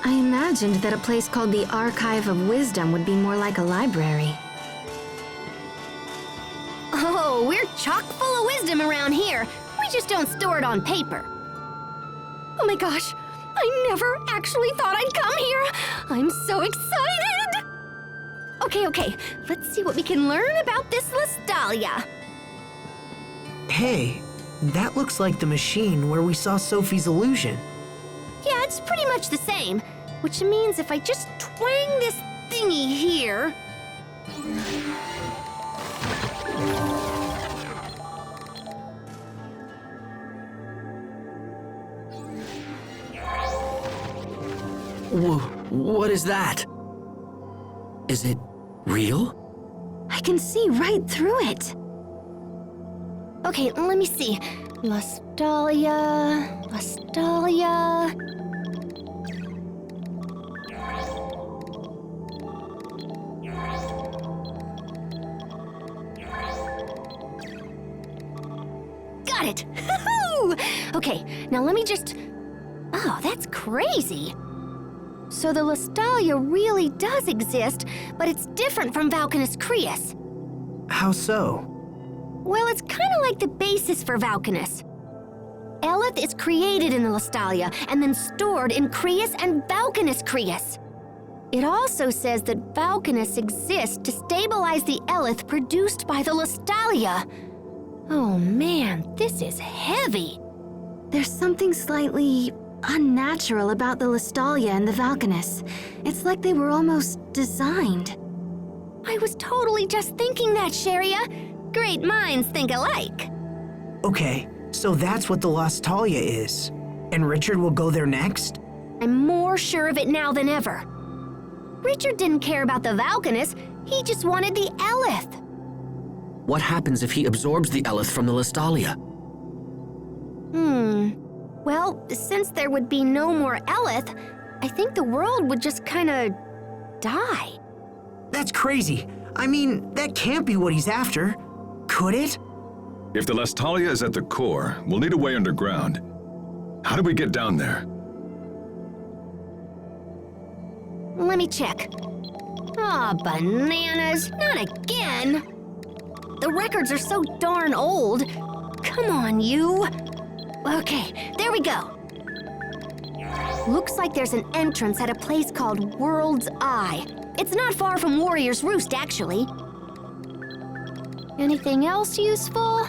I imagined that a place called the Archive of Wisdom would be more like a library. Oh, we're chock full of wisdom around here. We just don't store it on paper. Oh my gosh, I never actually thought I'd come here. I'm so excited! Okay, let's see what we can learn about this Lestalia. Hey, that looks like the machine where we saw Sophie's illusion. Yeah, it's pretty much the same, which means if I just twang this thingy here... What is that? Is it real? I can see right through it. Okay, let me see. Lestalia... Got it! Okay, now let me just... Oh, that's crazy. So the Lestalia really does exist, but it's different from Valkanus Creus. How so? Well, it's kind of like the basis for Valkanus. Eleth is created in the Lestalia and then stored in Creus and Valkanus Creus. It also says that Valkanus exists to stabilize the Eleth produced by the Lestalia. Oh man, this is heavy. There's something slightly unnatural about the Lestalia and the Valkanus. It's like they were almost designed. I was totally just thinking that, Sharia. Great minds think alike. Okay, so that's what the Lestalia is. And Richard will go there next? I'm more sure of it now than ever. Richard didn't care about the Valkanus, he just wanted the Eleth. What happens if he absorbs the Eleth from the Lestalia? Well, since there would be no more Eleth, I think the world would just kinda die. That's crazy. I mean, that can't be what he's after. Could it? If the Lestalia is at the core, we'll need a way underground. How do we get down there? Let me check. Aw, bananas, not again. The records are so darn old. Come on, you. Okay, there we go. Looks like there's an entrance at a place called World's Eye. It's not far from Warrior's Roost, actually. Anything else useful?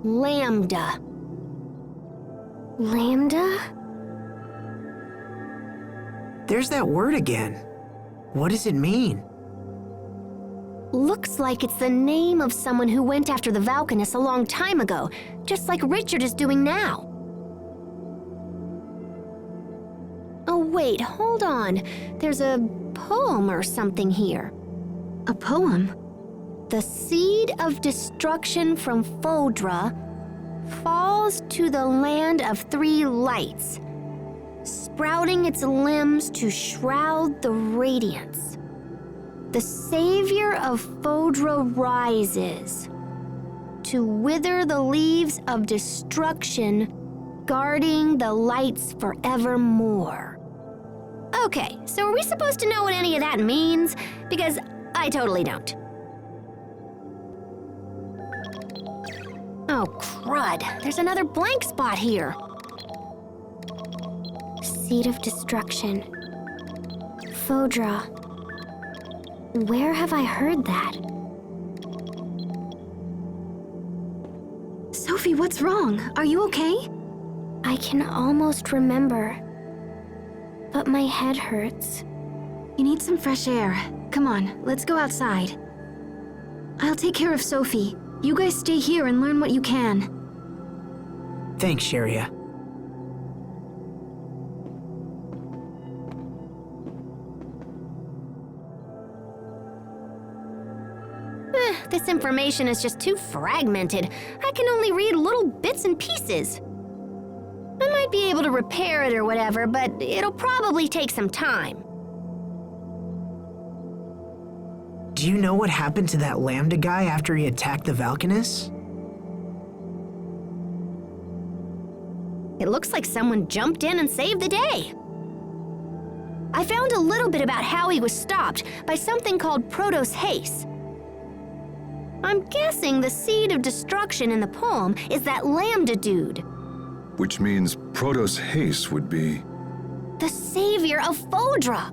Lambda. Lambda? There's that word again. What does it mean? Looks like it's the name of someone who went after the Valkanus a long time ago, just like Richard is doing now. Oh wait, hold on. There's a poem or something here. A poem? The seed of destruction from Fodra falls to the land of three lights, sprouting its limbs to shroud the radiance. The savior of Fodra rises to wither the leaves of destruction, guarding the lights forevermore. Okay, so are we supposed to know what any of that means? Because I totally don't. Oh, crud. There's another blank spot here. Seed of destruction. Fodra. Where have I heard that? Sophie, what's wrong? Are you okay? I can almost remember, but my head hurts. You need some fresh air. Come on, let's go outside. I'll take care of Sophie. You guys stay here and learn what you can. Thanks, Sharia. This information is just too fragmented. I can only read little bits and pieces. I might be able to repair it or whatever, but it'll probably take some time. Do you know what happened to that Lambda guy after he attacked the Valkanus? It looks like someone jumped in and saved the day. I found a little bit about how he was stopped by something called Protos Haste. I'm guessing the seed of destruction in the poem is that Lambda dude. Which means Protos Haste would be... The savior of Fodra.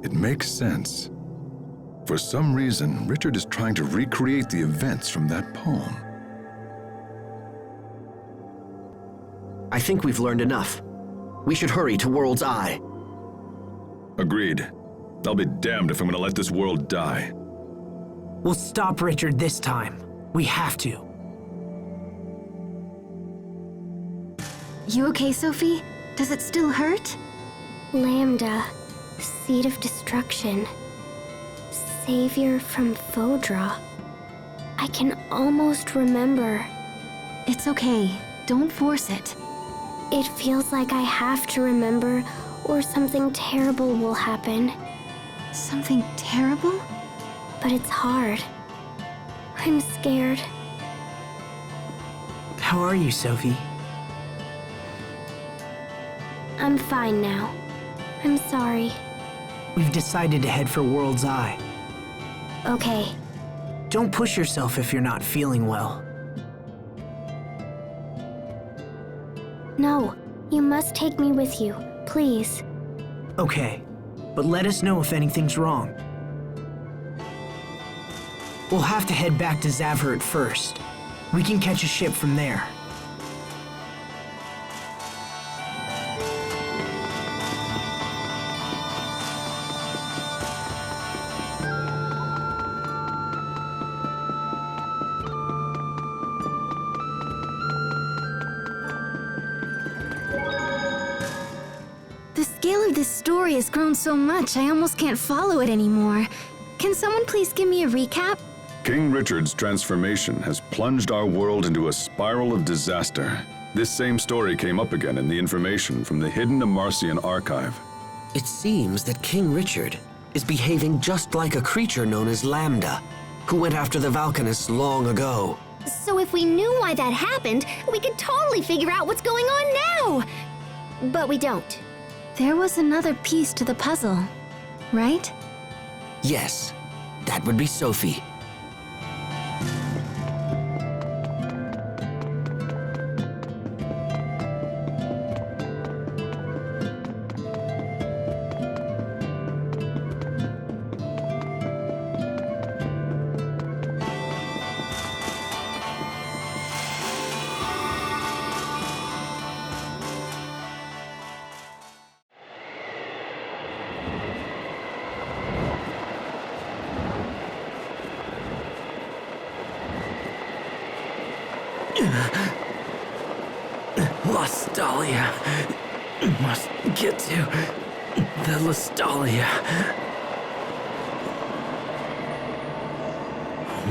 It makes sense. For some reason, Richard is trying to recreate the events from that poem. I think we've learned enough. We should hurry to World's Eye. Agreed. I'll be damned if I'm gonna let this world die. We'll stop Richard this time. We have to. You okay, Sophie? Does it still hurt? Lambda, seed of destruction. Savior from Fodra. I can almost remember. It's okay. Don't force it. It feels like I have to remember, or something terrible will happen. Something terrible? But it's hard. I'm scared. How are you, Sophie? I'm fine now. I'm sorry. We've decided to head for World's Eye. Okay. Don't push yourself if you're not feeling well. No, you must take me with you, please. Okay, but let us know if anything's wrong. We'll have to head back to Zavhert first. We can catch a ship from there. The scale of this story has grown so much, I almost can't follow it anymore. Can someone please give me a recap? King Richard's transformation has plunged our world into a spiral of disaster. This same story came up again in the information from the hidden Amarcian archive. It seems that King Richard is behaving just like a creature known as Lambda, who went after the Valkanus long ago. So if we knew why that happened, we could totally figure out what's going on now. But we don't. There was another piece to the puzzle, right? Yes, that would be Sophie. Lostalia. Must get to the Lostalia.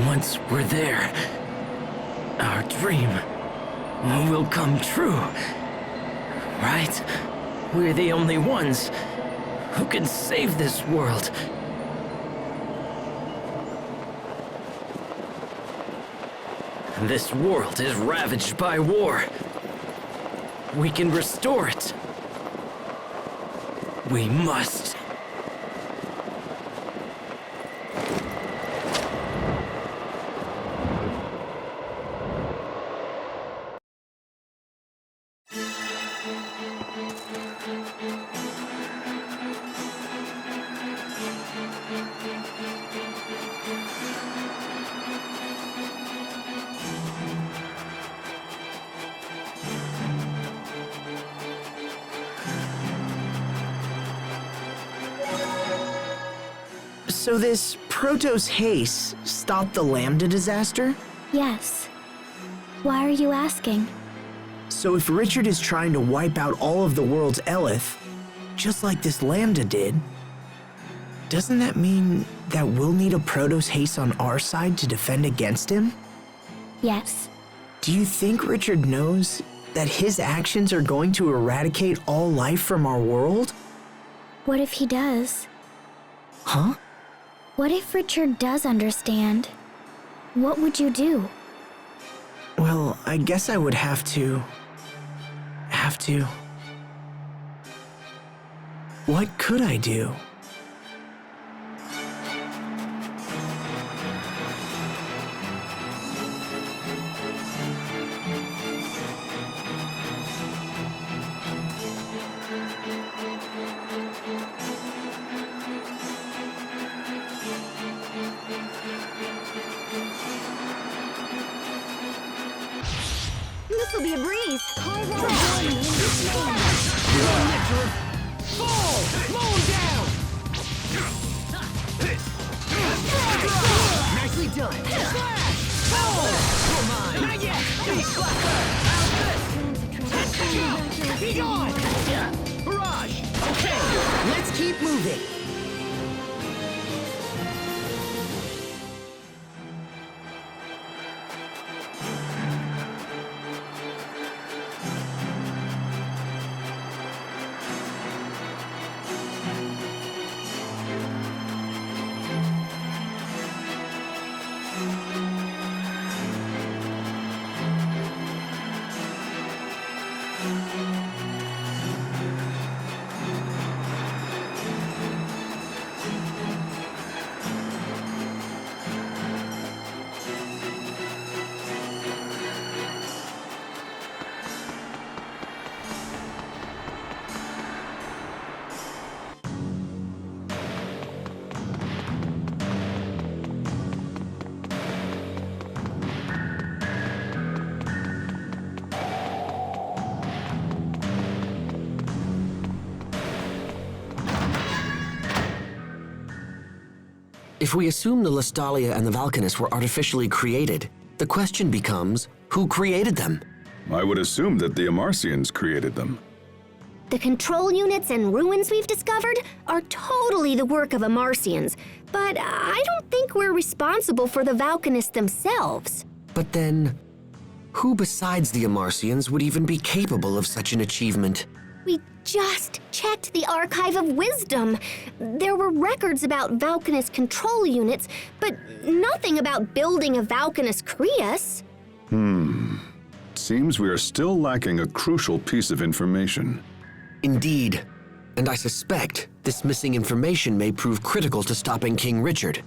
Once we're there, our dream will come true. Right? We're the only ones who can save this world. This world is ravaged by war. We can restore it. We must. So this Protos Haste stopped the Lambda disaster? Yes. Why are you asking? So if Richard is trying to wipe out all of the world's Elith, just like this Lambda did, doesn't that mean that we'll need a Protos Haste on our side to defend against him? Yes. Do you think Richard knows that his actions are going to eradicate all life from our world? What if he does? Huh? What if Richard does understand? What would you do? Well, I guess I would have to... What could I do? This'll be a breeze. Nicely done. Be gone! Barrage! Okay, let's keep moving. If we assume the Lostalia and the Valkanus were artificially created, the question becomes, who created them? I would assume that the Amarcians created them. The control units and ruins we've discovered are totally the work of Amarcians, but I don't think we're responsible for the Valkanists themselves. But then, who besides the Amarcians would even be capable of such an achievement? We just checked the Archive of Wisdom. There were records about Valkanist control units, but nothing about building a Valkanist Creus. Seems we are still lacking a crucial piece of information. Indeed, and I suspect this missing information may prove critical to stopping King Richard.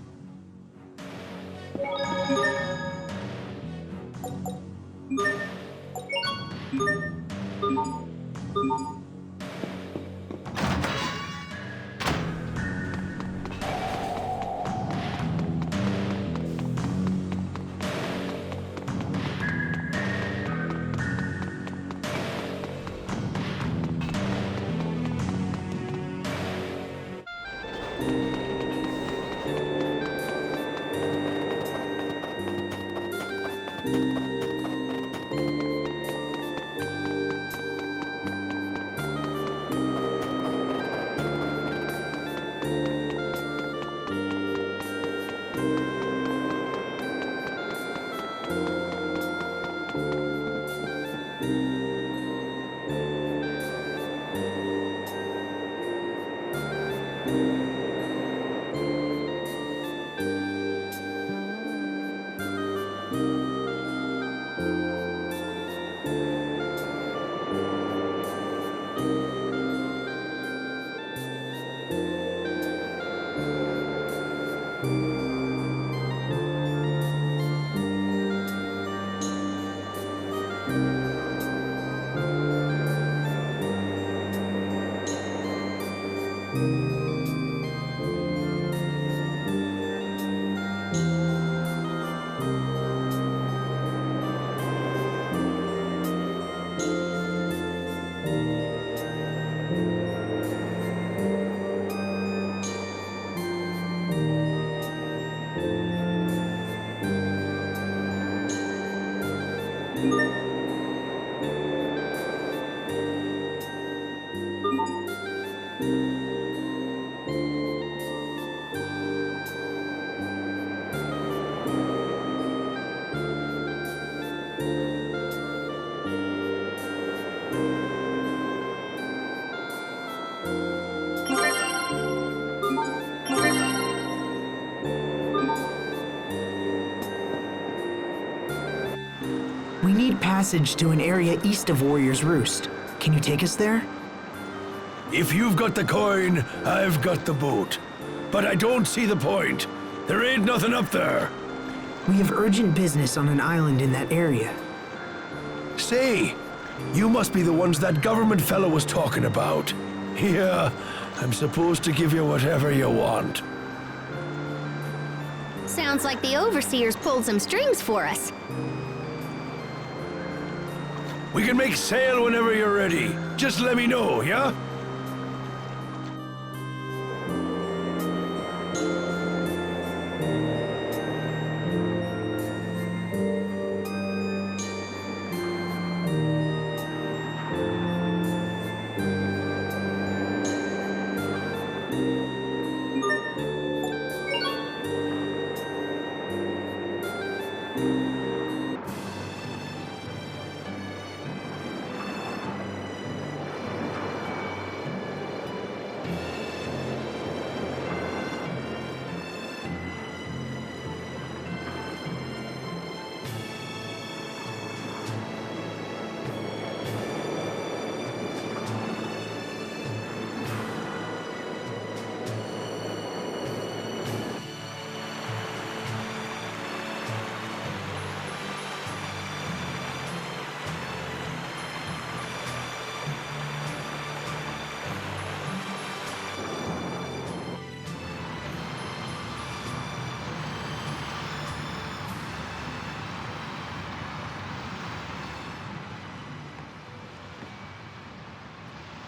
We need passage to an area east of Warrior's Roost. Can you take us there? If you've got the coin, I've got the boat. But I don't see the point. There ain't nothing up there. We have urgent business on an island in that area. Say, you must be the ones that government fellow was talking about. Yeah, I'm supposed to give you whatever you want. Sounds like the overseers pulled some strings for us. We can make sail whenever you're ready. Just let me know, yeah?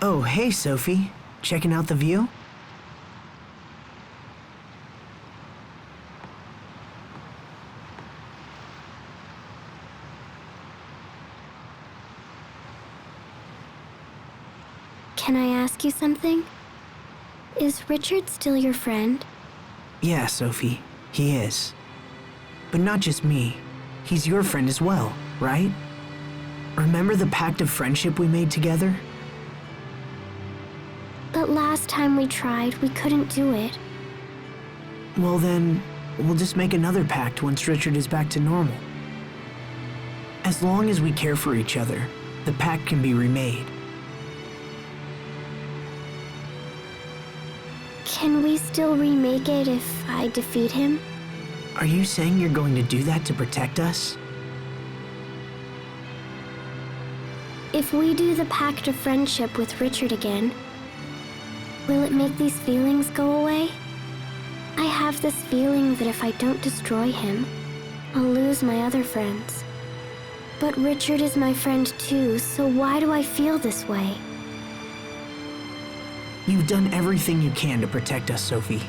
Oh, hey, Sophie. Checking out the view? Can I ask you something? Is Richard still your friend? Yeah, Sophie, he is. But not just me. He's your friend as well, right? Remember the pact of friendship we made together? But last time we tried, we couldn't do it. Well then, we'll just make another pact once Richard is back to normal. As long as we care for each other, the pact can be remade. Can we still remake it if I defeat him? Are you saying you're going to do that to protect us? If we do the pact of friendship with Richard again, will it make these feelings go away? I have this feeling that if I don't destroy him, I'll lose my other friends. But Richard is my friend too, so why do I feel this way? You've done everything you can to protect us, Sophie.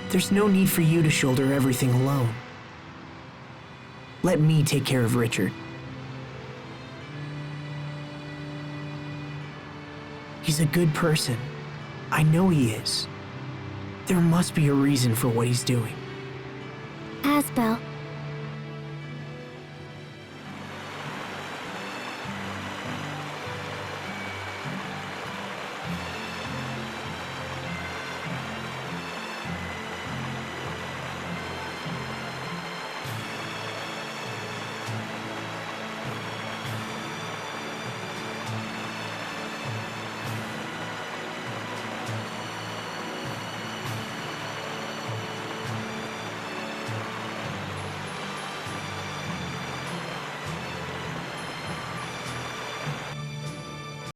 There's no need for you to shoulder everything alone. Let me take care of Richard. He's a good person. I know he is. There must be a reason for what he's doing. Asbel,